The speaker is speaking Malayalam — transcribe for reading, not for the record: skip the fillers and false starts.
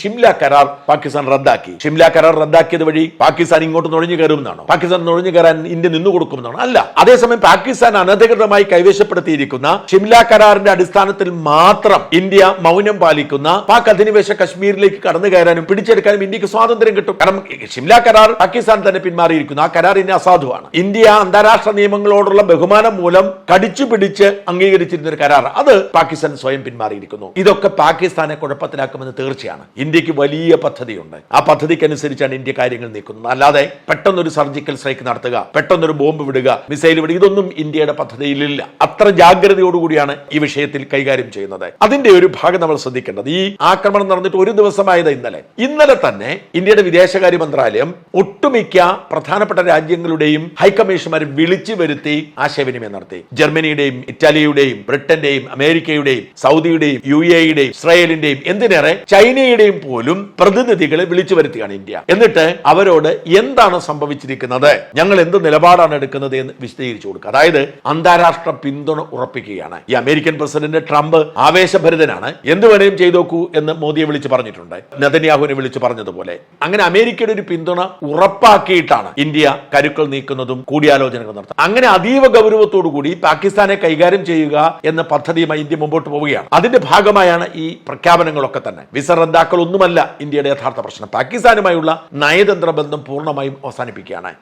ഷിംല കരാർ പാകിസ്ഥാൻ റദ്ദാക്കി. ഷിംല കരാർ റദ്ദാക്കിയത് വഴി പാകിസ്ഥാൻ ഇങ്ങോട്ട് നുഴഞ്ഞു കയറുമെന്നാണോ? പാകിസ്ഥാൻ നുഴഞ്ഞു കയറാൻ ഇന്ത്യ നിന്നു കൊടുക്കുമെന്നാണോ? അല്ല. അതേസമയം പാകിസ്ഥാൻ അനധികൃതമായി കൈവശപ്പെടുത്തിയിരിക്കുന്ന ഷിംല കരാറിന്റെ അടിസ്ഥാനത്തിൽ മാത്രം ഇന്ത്യ മൗനം പാലിക്കുന്ന പാക് അധിനിവേശ കശ്മീരിലേക്ക് കടന്നു കയറാനും പിടിച്ചെടുക്കാനും ഇന്ത്യക്ക് സ്വാതന്ത്ര്യം കിട്ടും. കാരണം ഷിംല കരാർ പാകിസ്ഥാൻ തന്നെ പിന്മാറിയിരിക്കുന്നു. ആ കരാർ ഇനി അസാധുവാണ്. ഇന്ത്യ അന്താരാഷ്ട്ര നിയമങ്ങളോടുള്ള ബഹുമാനം മൂലം കടിച്ചു പിടിച്ച് അംഗീകരിച്ചിരുന്ന ഒരു കരാർ അത് പാകിസ്ഥാൻ സ്വയം പിന്മാറിയിരിക്കുന്നു. ഇതൊക്കെ പാകിസ്ഥാനെ കുഴപ്പത്തിലാക്കുമെന്ന് തീർച്ചയാണ്. ഇന്ത്യക്ക് വലിയ പദ്ധതിയുണ്ട്. ആ പദ്ധതിക്കനുസരിച്ചാണ് ഇന്ത്യ കാര്യങ്ങൾ നീക്കുന്നത്. അല്ലാതെ പെട്ടെന്നൊരു സർജിക്കൽ സ്ട്രൈക്ക് നടത്തുക, പെട്ടെന്നൊരു ബോംബ് വിടുക, മിസൈൽ വിടുക, ഇതൊന്നും ഇന്ത്യയുടെ പദ്ധതിയിലില്ല. അത്ര ജാഗ്രതയോടുകൂടിയാണ് ഈ വിഷയത്തിൽ കൈകാര്യം ചെയ്യുന്നത്. അതിന്റെ ഒരു ഭാഗം നമ്മൾ ശ്രദ്ധിക്കേണ്ടത്, ഈ ആക്രമണം നടന്നിട്ട് ഒരു ദിവസമായത് ഇന്നലെ തന്നെ ഇന്ത്യയുടെ വിദേശകാര്യ മന്ത്രാലയം ഒട്ടുമിക്ക പ്രധാനപ്പെട്ട രാജ്യങ്ങളുടെയും ഹൈക്കമ്മീഷണർമാരെ വിളിച്ചു വരുത്തി ആശയവിനിമയം നടത്തി. ജർമ്മനിയുടെയും ഇറ്റാലിയുടെയും ബ്രിട്ടന്റെയും അമേരിക്കയുടെയും സൗദിയുടെയും UAE-യുടെയും ഇസ്രായേലിന്റെയും എന്തിനേറെ ചൈനയുടെയും പോലും പ്രതിനിധികളെ വിളിച്ചു വരുത്തുകയാണ് ഇന്ത്യ. എന്നിട്ട് അവരോട് എന്താണ് സംഭവിച്ചിരിക്കുന്നത്, ഞങ്ങൾ എന്ത് നിലപാടാണ് എടുക്കുന്നത് എന്ന് വിശദീകരിച്ചു കൊടുക്കുക. അതായത് അന്താരാഷ്ട്ര പിന്തുണ ഉറപ്പിക്കുകയാണ്. ഈ അമേരിക്കൻ പ്രസിഡന്റ് ട്രംപ് ആവേശഭരിതനാണ്, എന്ത് വേണേലും ചെയ്തോക്കൂ എന്ന് മോദിയെ വിളിച്ചു പറഞ്ഞിട്ടുണ്ട്, നെതന്യാഹുവിനെ വിളിച്ചു പറഞ്ഞതുപോലെ. അങ്ങനെ അമേരിക്കയുടെ ഒരു പിന്തുണ ഉറപ്പാക്കിയിട്ടാണ് ഇന്ത്യ കരുക്കൾ നീക്കുന്നതും കൂടിയാലോചനകൾ നടത്തുന്നത്. അങ്ങനെ അതീവ ഗൗരവത്തോടു കൂടി പാകിസ്ഥാനെ കൈകാര്യം ചെയ്യുക എന്ന പദ്ധതിയുമായി ഇന്ത്യ മുമ്പോട്ട് പോവുകയാണ്. അതിന്റെ ഭാഗമായാണ് ഈ പ്രഖ്യാപനങ്ങളൊക്കെ തന്നെ. വിസ റദ്ദാക്കൽ ഒന്നുമല്ല ഇന്ത്യയുടെ യഥാർത്ഥ പ്രശ്നം. പാകിസ്ഥാനുമായുള്ള നയതന്ത്ര ബന്ധം പൂർണ്ണമായും അവസാനിപ്പിക്കുകയാണ്.